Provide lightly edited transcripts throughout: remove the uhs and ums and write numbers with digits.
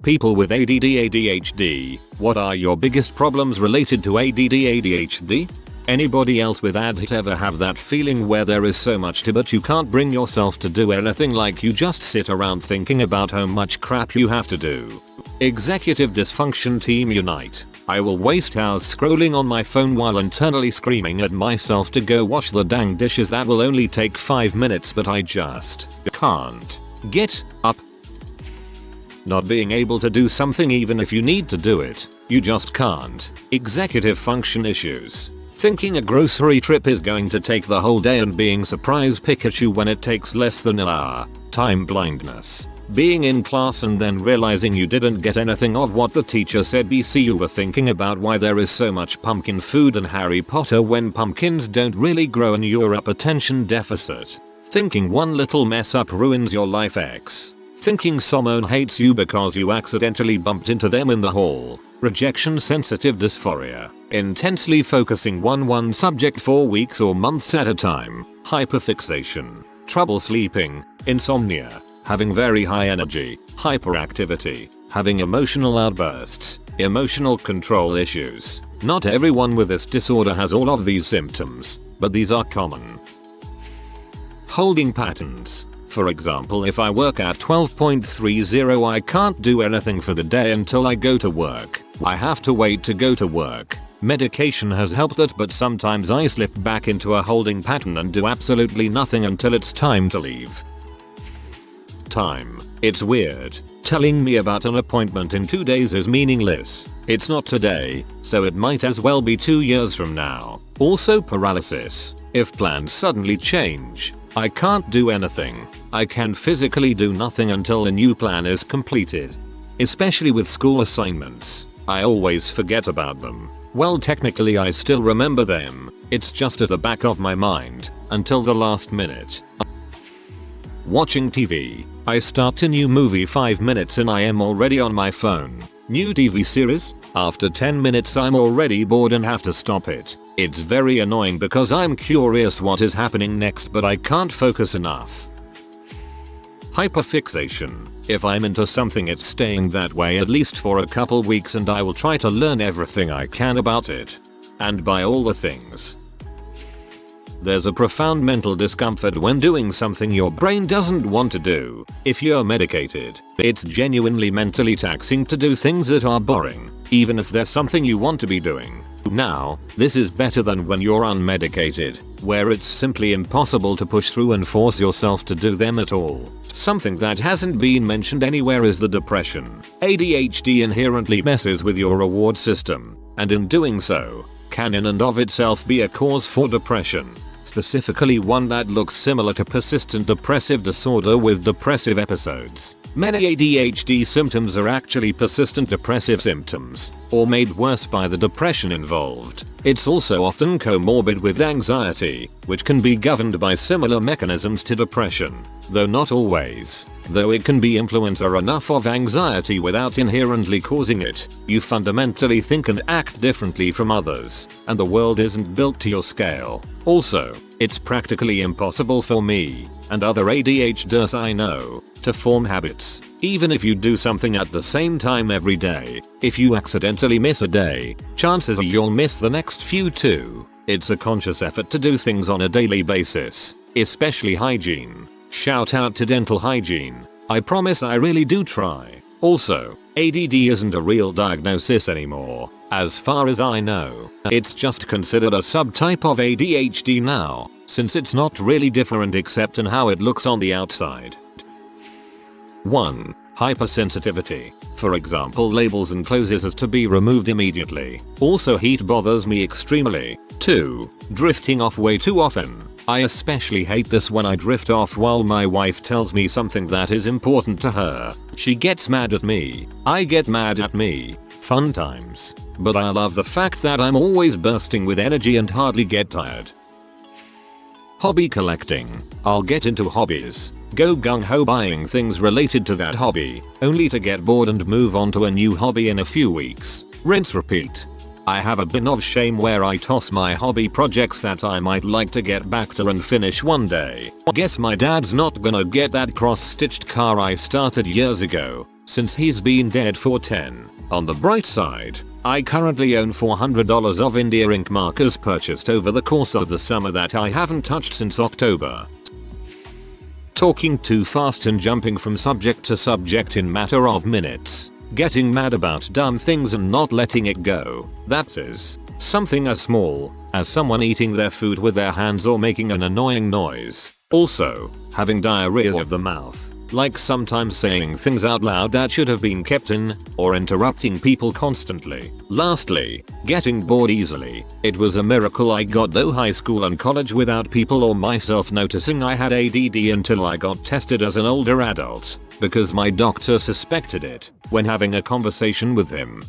People with ADD ADHD, what are your biggest problems related to ADD ADHD? Anybody else with ADHD ever have that feeling where there is so much to but you can't bring yourself to do anything, like you just sit around thinking about how much crap you have to do? Executive dysfunction team unite. I will waste hours scrolling on my phone while internally screaming at myself to go wash the dang dishes that will only take 5 minutes, but I just can't get up. Not being able to do something even if you need to do it, you just can't. Executive function issues. Thinking a grocery trip is going to take the whole day and being surprised Pikachu when it takes less than an hour. Time blindness. Being in class and then realizing you didn't get anything of what the teacher said. BC, you were thinking about why there is so much pumpkin food in Harry Potter when pumpkins don't really grow and you're up attention deficit. Thinking one little mess up ruins your life. X. Thinking someone hates you because you accidentally bumped into them in the hall. Rejection sensitive dysphoria. Intensely focusing on one subject for weeks or months at a time. Hyperfixation. Trouble sleeping. Insomnia. Having very high energy. Hyperactivity. Having emotional outbursts. Emotional control issues. Not everyone with this disorder has all of these symptoms, but these are common. Holding patterns. For example, if I work at 12.30 I can't do anything for the day until I go to work. I have to wait to go to work. Medication has helped that, but sometimes I slip back into a holding pattern and do absolutely nothing until it's time to leave. Time. It's weird. Telling me about an appointment in 2 days is meaningless. It's not today, so it might as well be 2 years from now. Also paralysis. If plans suddenly change, I can't do anything. I can physically do nothing until a new plan is completed. Especially with school assignments. I always forget about them. Well, technically I still remember them. It's just at the back of my mind until the last minute. Watching TV. I start a new movie 5 minutes and I am already on my phone. New TV series? After 10 minutes I'm already bored and have to stop it. It's very annoying because I'm curious what is happening next, but I can't focus enough. Hyperfixation. If I'm into something it's staying that way at least for a couple weeks and I will try to learn everything I can about it. And buy all the things. There's a profound mental discomfort when doing something your brain doesn't want to do. If you're medicated, it's genuinely mentally taxing to do things that are boring, even if there's something you want to be doing. Now, this is better than when you're unmedicated, where it's simply impossible to push through and force yourself to do them at all. Something that hasn't been mentioned anywhere is the depression. ADHD inherently messes with your reward system, and in doing so, can in and of itself be a cause for depression. Specifically one that looks similar to persistent depressive disorder with depressive episodes. Many ADHD symptoms are actually persistent depressive symptoms, or made worse by the depression involved. It's also often comorbid with anxiety, which can be governed by similar mechanisms to depression, though not always. Though it can be influence or enough of anxiety without inherently causing it, you fundamentally think and act differently from others, and the world isn't built to your scale. Also, it's practically impossible for me, and other ADHDers I know, to form habits. Even if you do something at the same time every day, if you accidentally miss a day, chances are you'll miss the next few too. It's a conscious effort to do things on a daily basis, especially hygiene. Shout out to dental hygiene. I promise I really do try. Also, ADD isn't a real diagnosis anymore, as far as I know. It's just considered a subtype of ADHD now, since it's not really different except in how it looks on the outside. 1. Hypersensitivity. For example, labels and clothes has to be removed immediately. Also, heat bothers me extremely. 2. Drifting off way too often. I especially hate this when I drift off while my wife tells me something that is important to her. She gets mad at me. I get mad at me. Fun times. But I love the fact that I'm always bursting with energy and hardly get tired. Hobby collecting. I'll get into hobbies. Go gung-ho buying things related to that hobby, only to get bored and move on to a new hobby in a few weeks. Rinse repeat. I have a bin of shame where I toss my hobby projects that I might like to get back to and finish one day. Guess my dad's not gonna get that cross-stitched car I started years ago, since he's been dead for 10. On the bright side, I currently own $400 of India ink markers purchased over the course of the summer that I haven't touched since October. Talking too fast and jumping from subject to subject in matter of minutes. Getting mad about dumb things and not letting it go. That is something as small as someone eating their food with their hands or making an annoying noise. Also, having diarrhea of the mouth. Like sometimes saying things out loud that should have been kept in, or interrupting people constantly. Lastly, getting bored easily. It was a miracle I got through high school and college without people or myself noticing I had ADD until I got tested as an older adult, because my doctor suspected it when having a conversation with him.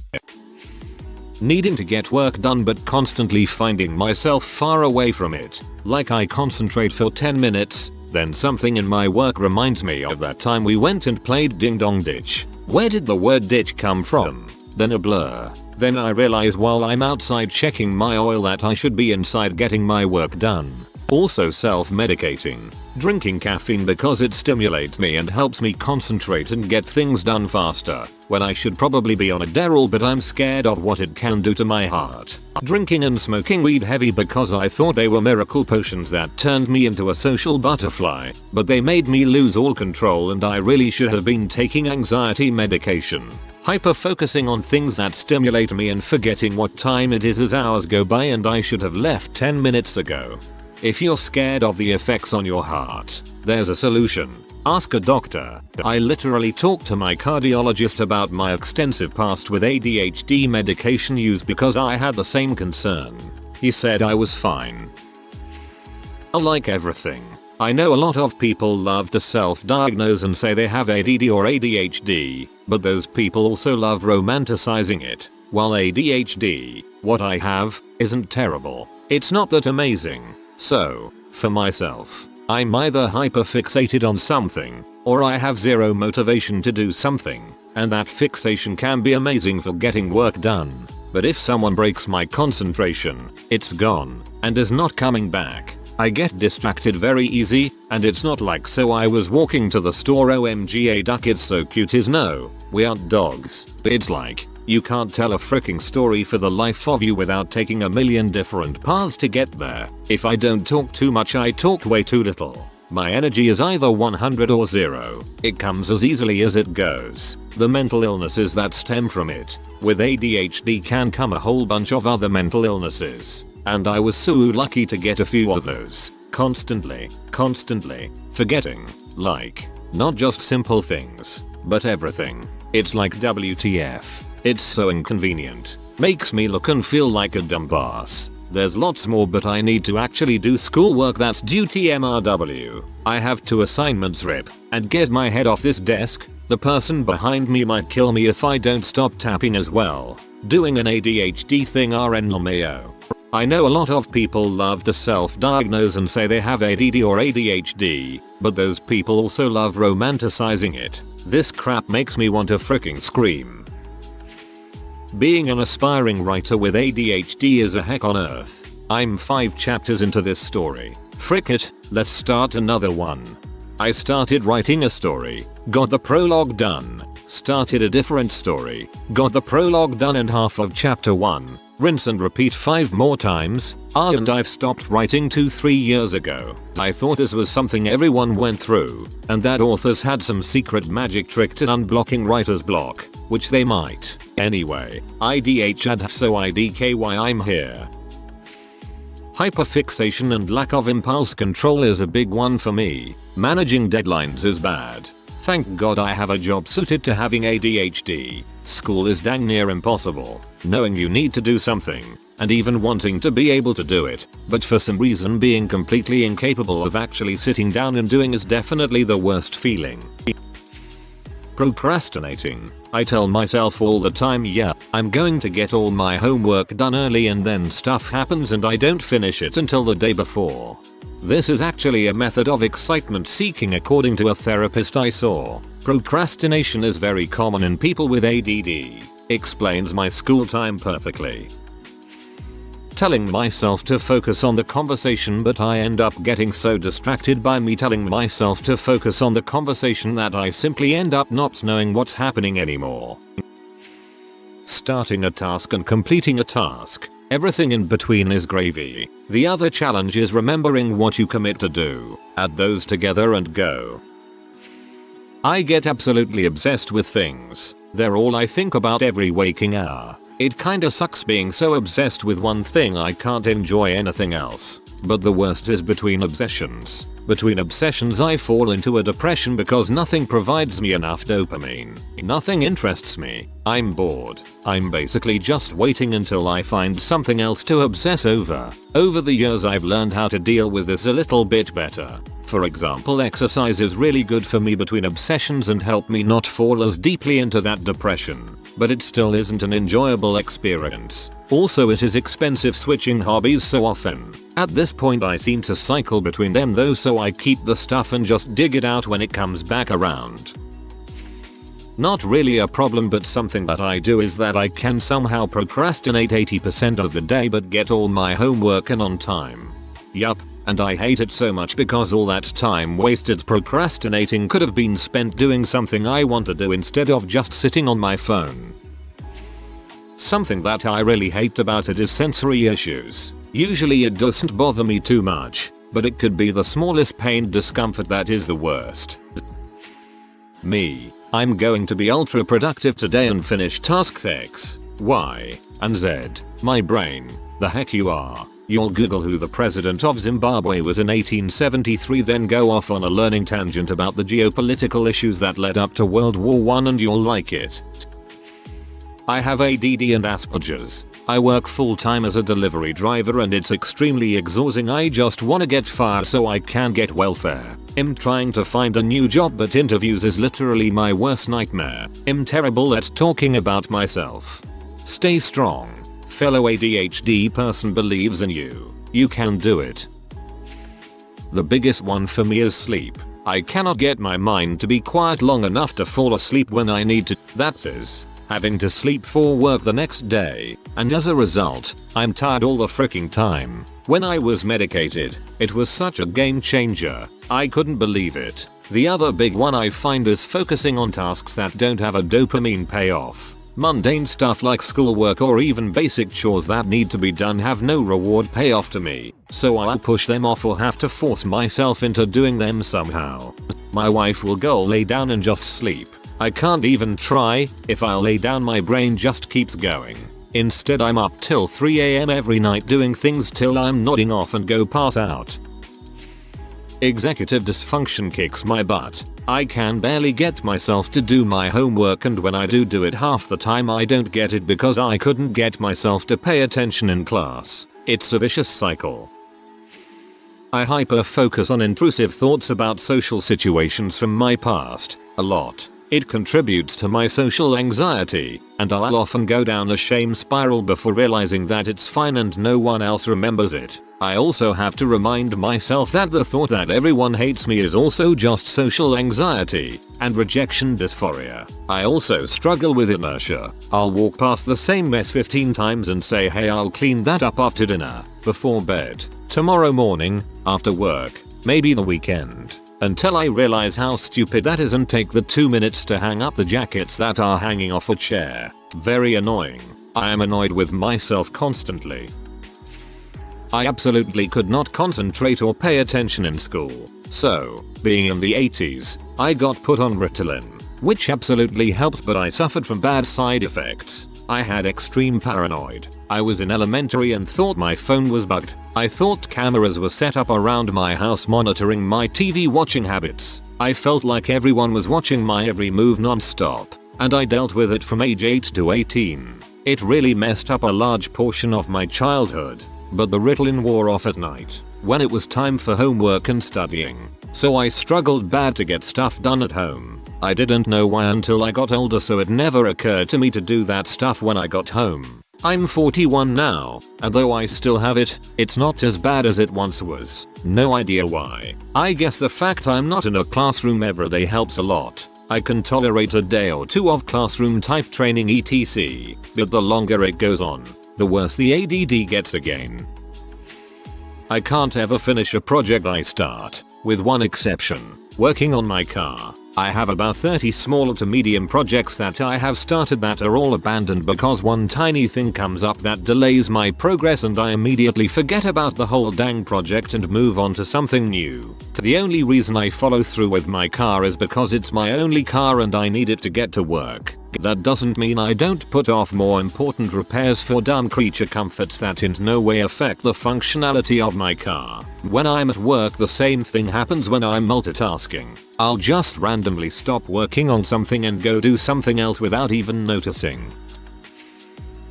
Needing to get work done but constantly finding myself far away from it. Like I concentrate for 10 minutes, then something in my work reminds me of that time we went and played Ding Dong Ditch. Where did the word ditch come from? Then a blur. Then I realize while I'm outside checking my oil that I should be inside getting my work done. Also self-medicating. Drinking caffeine because it stimulates me and helps me concentrate and get things done faster, when I should probably be on Adderall but I'm scared of what it can do to my heart. Drinking and smoking weed heavy because I thought they were miracle potions that turned me into a social butterfly, but they made me lose all control and I really should have been taking anxiety medication. Hyper-focusing on things that stimulate me and forgetting what time it is as hours go by and I should have left 10 minutes ago. If you're scared of the effects on your heart, there's a solution. Ask a doctor. I literally talked to my cardiologist about my extensive past with ADHD medication use because I had the same concern. He said I was fine. Like everything, I know a lot of people love to self-diagnose and say they have ADD or ADHD, but those people also love romanticizing it. While ADHD, what I have, isn't terrible. It's not that amazing. So, for myself, I'm either hyperfixated on something, or I have zero motivation to do something, and that fixation can be amazing for getting work done. But if someone breaks my concentration, it's gone, and is not coming back. I get distracted very easy, and it's not like so I was walking to the store OMG a duck it's so cute is no, we aren't dogs. It's like, you can't tell a freaking story for the life of you without taking a million different paths to get there. If I don't talk too much I talk way too little. My energy is either 100 or 0. It comes as easily as it goes. The mental illnesses that stem from it. With ADHD can come a whole bunch of other mental illnesses. And I was so lucky to get a few of those. Constantly forgetting. Like, not just simple things, but everything. It's like WTF. It's so inconvenient. Makes me look and feel like a dumbass. There's lots more but I need to actually do schoolwork that's due TMRW. I have 2 assignments rip and get my head off this desk. The person behind me might kill me if I don't stop tapping as well. Doing an ADHD thing RNLMAO. I know a lot of people love to self-diagnose and say they have ADD or ADHD, but those people also love romanticizing it. This crap makes me want to freaking scream. Being an aspiring writer with ADHD is a heck on earth. I'm 5 chapters into this story. Frick it, let's start another one. I started writing a story, got the prologue done, started a different story, got the prologue done and half of chapter 1, rinse and repeat 5 more times, and I've stopped writing 2-3 years ago. I thought this was something everyone went through, and that authors had some secret magic trick to unblocking writer's block, which they might. Anyway, Adhd so IDKY I'm here. Hyperfixation and lack of impulse control is a big one for me. Managing deadlines is bad. Thank God I have a job suited to having ADHD. School is dang near impossible. Knowing you need to do something, and even wanting to be able to do it, but for some reason being completely incapable of actually sitting down and doing is definitely the worst feeling. Procrastinating. I tell myself all the time yeah, I'm going to get all my homework done early and then stuff happens and I don't finish it until the day before. This is actually a method of excitement seeking according to a therapist I saw. Procrastination is very common in people with ADD. Explains my school time perfectly. telling myself to focus on the conversation, but I end up getting so distracted by me telling myself to focus on the conversation that I simply end up not knowing what's happening anymore. Starting a task and completing a task. Everything in between is gravy. The other challenge is remembering what you commit to do. Add those together and go. I get absolutely obsessed with things. They're all I think about every waking hour. It kinda sucks being so obsessed with one thing I can't enjoy anything else. But the worst is between obsessions. Between obsessions I fall into a depression because nothing provides me enough dopamine. Nothing interests me. I'm bored. I'm basically just waiting until I find something else to obsess over. Over the years I've learned how to deal with this a little bit better. For example, exercise is really good for me between obsessions and help me not fall as deeply into that depression. But it still isn't an enjoyable experience. Also, it is expensive switching hobbies so often. At this point I seem to cycle between them though, so I keep the stuff and just dig it out when it comes back around. Not really a problem, but something that I do is that I can somehow procrastinate 80% of the day but get all my homework in on time. Yup. And I hate it so much because all that time wasted procrastinating could have been spent doing something I want to do instead of just sitting on my phone. Something that I really hate about it is sensory issues. Usually it doesn't bother me too much, but it could be the smallest pain discomfort that is the worst. Me. I'm going to be ultra productive today and finish tasks X, Y, and Z. My brain. The heck you are. You'll Google who the president of Zimbabwe was in 1873, then go off on a learning tangent about the geopolitical issues that led up to World War I, and you'll like it. I have ADD and Asperger's. I work full time as a delivery driver and it's extremely exhausting. I just wanna get fired so I can get welfare. I'm trying to find a new job, but interviews is literally my worst nightmare. I'm terrible at talking about myself. Stay strong. Fellow ADHD person believes in you. You can do it. The biggest one for me is sleep. I cannot get my mind to be quiet long enough to fall asleep when I need to. That is, having to sleep for work the next day. And as a result, I'm tired all the freaking time. When I was medicated, it was such a game changer. I couldn't believe it. The other big one I find is focusing on tasks that don't have a dopamine payoff. Mundane stuff like schoolwork or even basic chores that need to be done have no reward payoff to me, so I'll push them off or have to force myself into doing them somehow. My wife will go lay down and just sleep. I can't even try. If I'll lay down, my brain just keeps going. Instead, I'm up till 3 AM every night doing things till I'm nodding off and go pass out. Executive dysfunction kicks my butt. I can barely get myself to do my homework, and when I do it, half the time I don't get it because I couldn't get myself to pay attention in class. It's a vicious cycle. I hyper focus on intrusive thoughts about social situations from my past a lot. It contributes to my social anxiety, and I'll often go down a shame spiral before realizing that it's fine and no one else remembers it. I also have to remind myself that the thought that everyone hates me is also just social anxiety and rejection dysphoria. I also struggle with inertia. I'll walk past the same mess 15 times and say, hey, I'll clean that up after dinner, before bed, tomorrow morning, after work, maybe the weekend. Until I realize how stupid that is and take the 2 minutes to hang up the jackets that are hanging off a chair. Very annoying. I am annoyed with myself constantly. I absolutely could not concentrate or pay attention in school. So, being in the 80s, I got put on Ritalin, which absolutely helped, but I suffered from bad side effects. I had extreme paranoid. I was in elementary and thought my phone was bugged. I thought cameras were set up around my house monitoring my TV watching habits. I felt like everyone was watching my every move non-stop, and I dealt with it from age 8 to 18. It really messed up a large portion of my childhood, but the Ritalin wore off at night, when it was time for homework and studying. So I struggled bad to get stuff done at home. I didn't know why until I got older, so it never occurred to me to do that stuff when I got home. I'm 41 now, and though I still have it, it's not as bad as it once was. No idea why. I guess the fact I'm not in a classroom every day helps a lot. I can tolerate a day or two of classroom type training etc, but the longer it goes on, the worse the ADD gets again. I can't ever finish a project I start, with one exception, working on my car. I have about 30 small to medium projects that I have started that are all abandoned because one tiny thing comes up that delays my progress and I immediately forget about the whole dang project and move on to something new. The only reason I follow through with my car is because it's my only car and I need it to get to work. That doesn't mean I don't put off more important repairs for dumb creature comforts that in no way affect the functionality of my car. When I'm at work, the same thing happens when I'm multitasking. I'll just randomly stop working on something and go do something else without even noticing.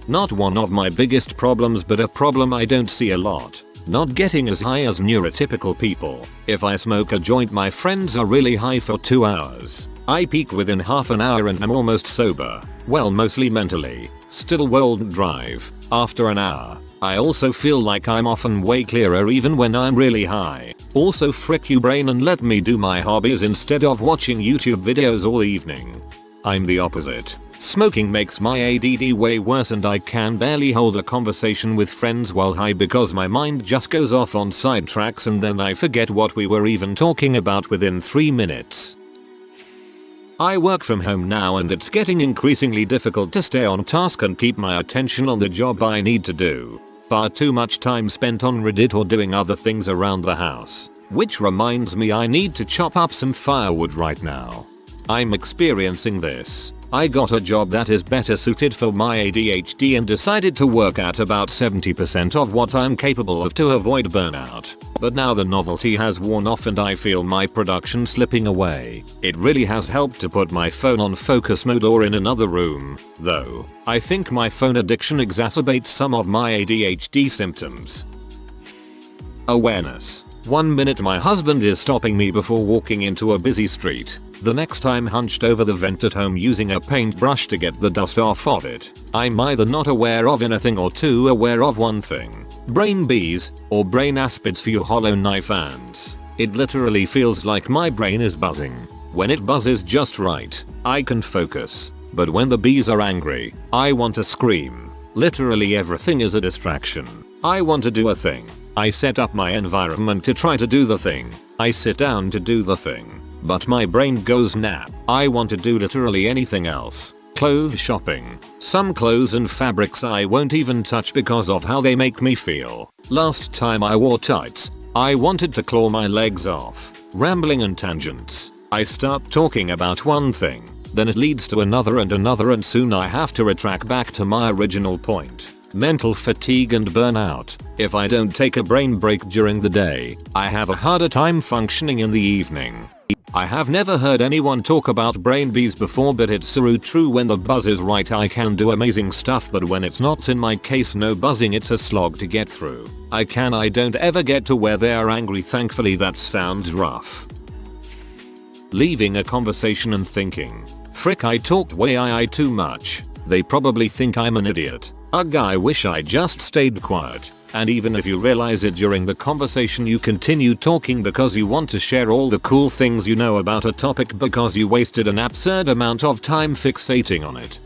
Not one of my biggest problems, but a problem I don't see a lot. Not getting as high as neurotypical people. If I smoke a joint, my friends are really high for 2 hours. I peak within half an hour and I'm almost sober. Well, mostly mentally. Still won't drive after an hour. I also feel like I'm often way clearer even when I'm really high. Also, frick you brain and let me do my hobbies instead of watching YouTube videos all evening. I'm the opposite. Smoking makes my ADD way worse and I can barely hold a conversation with friends while high because my mind just goes off on sidetracks and then I forget what we were even talking about within 3 minutes. I work from home now and it's getting increasingly difficult to stay on task and keep my attention on the job I need to do. Far too much time spent on Reddit or doing other things around the house. Which reminds me, I need to chop up some firewood right now. I'm experiencing this. I got a job that is better suited for my ADHD and decided to work at about 70% of what I'm capable of to avoid burnout. But now the novelty has worn off and I feel my production slipping away. It really has helped to put my phone on focus mode or in another room, though. I think my phone addiction exacerbates some of my ADHD symptoms. Awareness. 1 minute my husband is stopping me before walking into a busy street. The next I'm hunched over the vent at home using a paintbrush to get the dust off of it. I'm either not aware of anything or too aware of one thing. Brain bees, or brain aspids for you Hollow Knife fans. It literally feels like my brain is buzzing. When it buzzes just right, I can focus. But when the bees are angry, I want to scream. Literally everything is a distraction. I want to do a thing. I set up my environment to try to do the thing. I sit down to do the thing. But my brain goes nap. I want to do literally anything else. Clothes shopping. Some clothes and fabrics I won't even touch because of how they make me feel. Last time I wore tights, I wanted to claw my legs off. Rambling and tangents. I start talking about one thing, then it leads to another and soon I have to retract back to my original point. Mental fatigue and burnout. If I don't take a brain break during the day, I have a harder time functioning in the evening. I have never heard anyone talk about brain bees before, but it's so true. When the buzz is right I can do amazing stuff, but when it's not, in my case no buzzing, it's a slog to get through. I don't ever get to where they are angry. Thankfully that sounds rough. Leaving a conversation and thinking, frick, I talked way too much. They probably think I'm an idiot. Ugh, I wish I just stayed quiet. And even if you realize it during the conversation, you continue talking because you want to share all the cool things you know about a topic because you wasted an absurd amount of time fixating on it.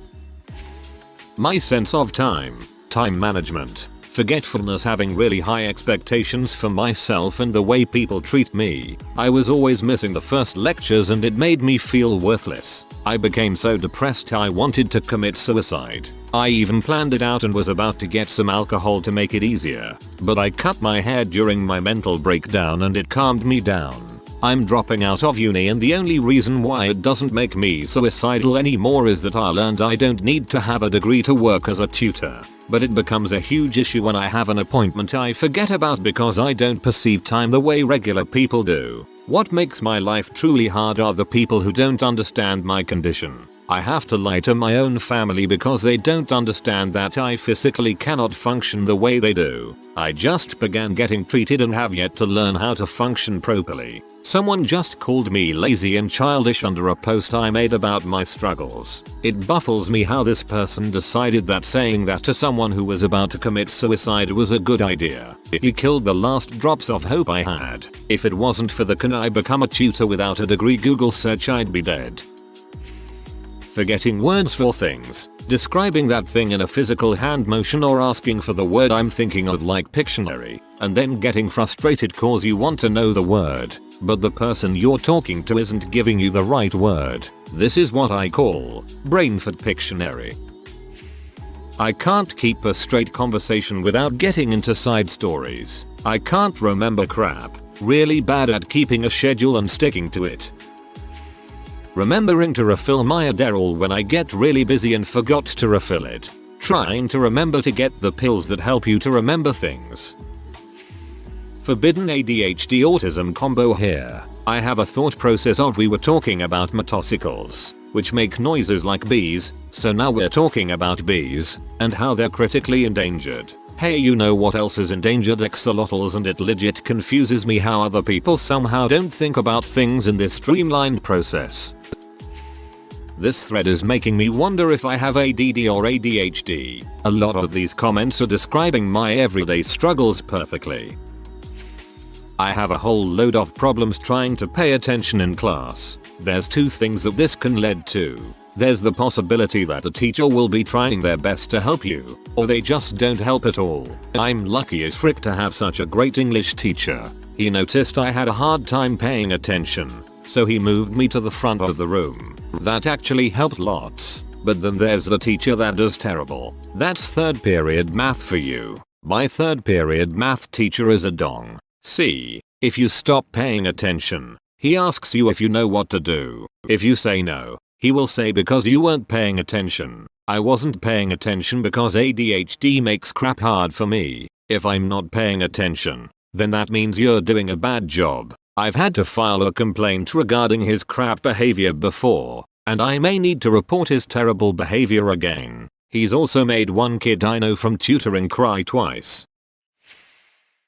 My sense of time management, forgetfulness, having really high expectations for myself and the way people treat me. I was always missing the first lectures and it made me feel worthless. I became so depressed I wanted to commit suicide. I even planned it out and was about to get some alcohol to make it easier. But I cut my hair during my mental breakdown and it calmed me down. I'm dropping out of uni and the only reason why it doesn't make me suicidal anymore is that I learned I don't need to have a degree to work as a tutor. But it becomes a huge issue when I have an appointment I forget about because I don't perceive time the way regular people do. What makes my life truly hard are the people who don't understand my condition. I have to lie to my own family because they don't understand that I physically cannot function the way they do. I just began getting treated and have yet to learn how to function properly. Someone just called me lazy and childish under a post I made about my struggles. It baffles me how this person decided that saying that to someone who was about to commit suicide was a good idea. It killed the last drops of hope I had. If it wasn't for the "can I become a tutor without a degree" Google search, I'd be dead. forgetting words for things, describing that thing in a physical hand motion, or asking for the word I'm thinking of like Pictionary, and then getting frustrated cause you want to know the word, but the person you're talking to isn't giving you the right word. This is what I call brain fart Pictionary. I can't keep a straight conversation without getting into side stories. I can't remember crap. Really bad at keeping a schedule and sticking to it. Remembering to refill my Adderall when I get really busy and forgot to refill it. Trying to remember to get the pills that help you to remember things. Forbidden ADHD autism combo here. I have a thought process of we were talking about motorcycles, which make noises like bees, so now we're talking about bees, and how they're critically endangered. Hey, you know what else is endangered? Axolotls, and it legit confuses me how other people somehow don't think about things in this streamlined process. This thread is making me wonder if I have ADD or ADHD. A lot of these comments are describing my everyday struggles perfectly. I have a whole load of problems trying to pay attention in class. There's two things that this can lead to. There's the possibility that the teacher will be trying their best to help you, or they just don't help at all. I'm lucky as frick to have such a great English teacher. He noticed I had a hard time paying attention, so he moved me to the front of the room. That actually helped lots. But then there's the teacher that does terrible. That's third period math for you. My third period math teacher is a dong. See, if you stop paying attention, he asks you if you know what to do. If you say no, he will say because you weren't paying attention. I wasn't paying attention because ADHD makes crap hard for me. If I'm not paying attention, then that means you're doing a bad job. I've had to file a complaint regarding his crap behavior before, and I may need to report his terrible behavior again. He's also made one kid I know from tutoring cry twice.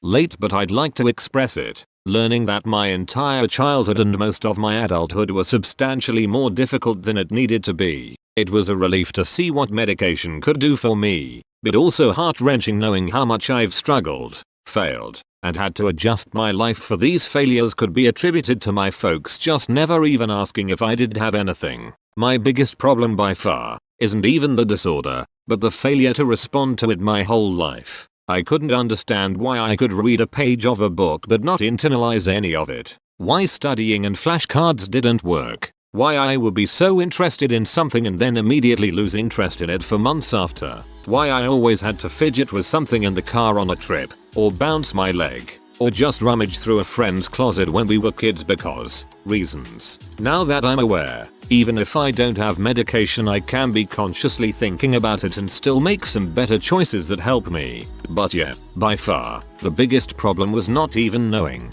Late, but I'd like to express it. Learning that my entire childhood and most of my adulthood were substantially more difficult than it needed to be. It was a relief to see what medication could do for me, but also heart-wrenching knowing how much I've struggled, failed, and had to adjust my life for. These failures could be attributed to my folks just never even asking if I did have anything. My biggest problem by far isn't even the disorder, but the failure to respond to it my whole life. I couldn't understand why I could read a page of a book but not internalize any of it. Why studying and flashcards didn't work. Why I would be so interested in something and then immediately lose interest in it for months after. Why I always had to fidget with something in the car on a trip, or bounce my leg, or just rummage through a friend's closet when we were kids because reasons. Now that I'm aware, even if I don't have medication, I can be consciously thinking about it and still make some better choices that help me. But yeah, by far, the biggest problem was not even knowing.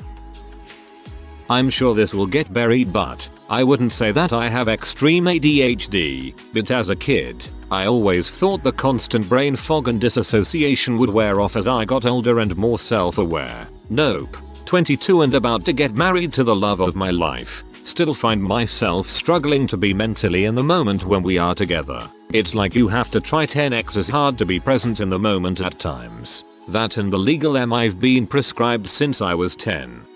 I'm sure this will get buried, but I wouldn't say that I have extreme ADHD, but as a kid, I always thought the constant brain fog and disassociation would wear off as I got older and more self-aware. Nope. 22 and about to get married to the love of my life. Still find myself struggling to be mentally in the moment when we are together. It's like you have to try 10x as hard to be present in the moment at times. That and the legal M I've been prescribed since I was 10.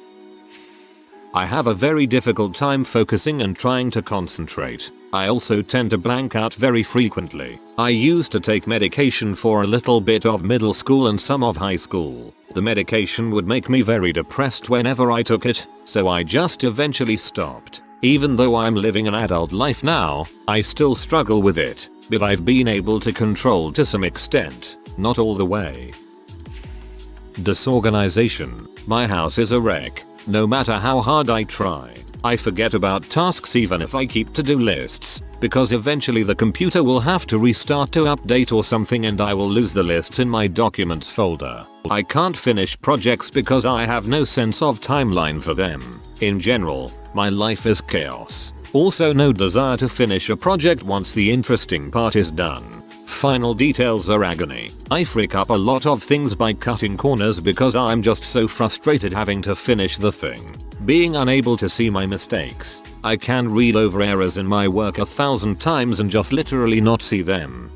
I have a very difficult time focusing and trying to concentrate. I also tend to blank out very frequently. I used to take medication for a little bit of middle school and some of high school. The medication would make me very depressed whenever I took it, so I just eventually stopped. Even though I'm living an adult life now, I still struggle with it, but I've been able to control to some extent, not all the way. Disorganization. My house is a wreck. No matter how hard I try, I forget about tasks even if I keep to-do lists, because eventually the computer will have to restart to update or something and I will lose the list in my documents folder. I can't finish projects because I have no sense of timeline for them. In general, my life is chaos. Also no desire to finish a project once the interesting part is done. Final details are agony. I freak up a lot of things by cutting corners because I'm just so frustrated having to finish the thing. Being unable to see my mistakes. I can read over errors in my work 1,000 times and just literally not see them.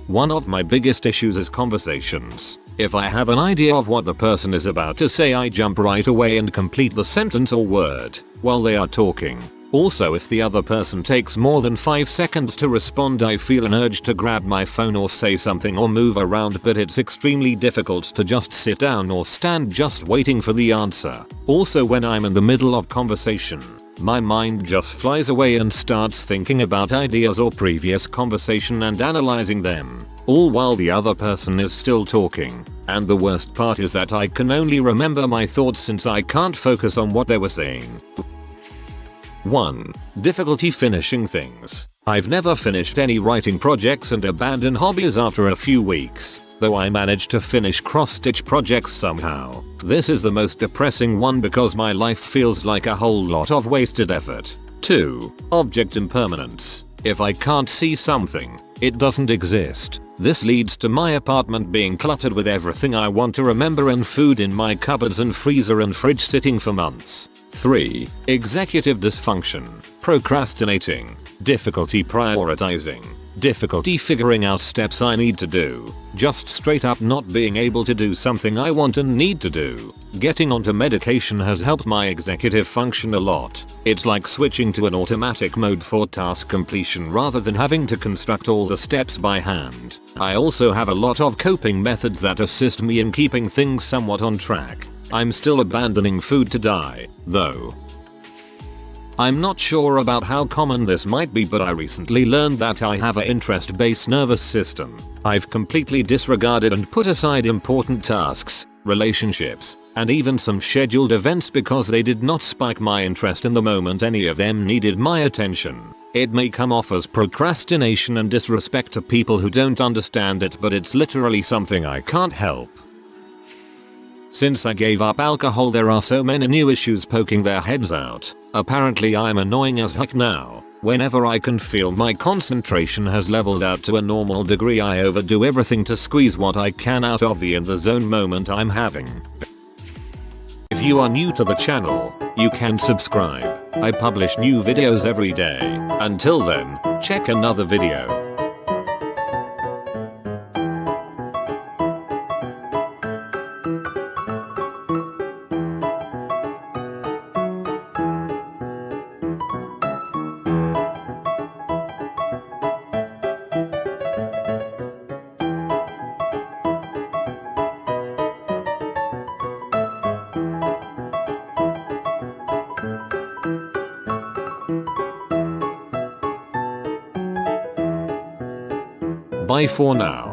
One of my biggest issues is conversations. If I have an idea of what the person is about to say, I jump right away and complete the sentence or word while they are talking. Also, if the other person takes more than 5 seconds to respond, I feel an urge to grab my phone or say something or move around, but it's extremely difficult to just sit down or stand just waiting for the answer. Also, when I'm in the middle of conversation, my mind just flies away and starts thinking about ideas or previous conversation and analyzing them, all while the other person is still talking. And the worst part is that I can only remember my thoughts since I can't focus on what they were saying. 1. Difficulty finishing things. I've never finished any writing projects and abandoned hobbies after a few weeks, though I managed to finish cross-stitch projects somehow. This is the most depressing one because my life feels like a whole lot of wasted effort. 2. Object impermanence. If I can't see something, it doesn't exist. This leads to my apartment being cluttered with everything I want to remember and food in my cupboards and freezer and fridge sitting for months. 3. Executive dysfunction. Procrastinating. Difficulty prioritizing. Difficulty figuring out steps I need to do. Just straight up not being able to do something I want and need to do. Getting onto medication has helped my executive function a lot. It's like switching to an automatic mode for task completion rather than having to construct all the steps by hand. I also have a lot of coping methods that assist me in keeping things somewhat on track. I'm still abandoning food to die, though. I'm not sure about how common this might be, but I recently learned that I have an interest-based nervous system. I've completely disregarded and put aside important tasks, relationships, and even some scheduled events because they did not spike my interest in the moment any of them needed my attention. It may come off as procrastination and disrespect to people who don't understand it, but it's literally something I can't help. Since I gave up alcohol, there are so many new issues poking their heads out. Apparently I'm annoying as heck now. Whenever I can feel my concentration has leveled out to a normal degree, I overdo everything to squeeze what I can out of the in the zone moment I'm having. If you are new to the channel, you can subscribe. I publish new videos every day. Until then, check another video. Bye for now.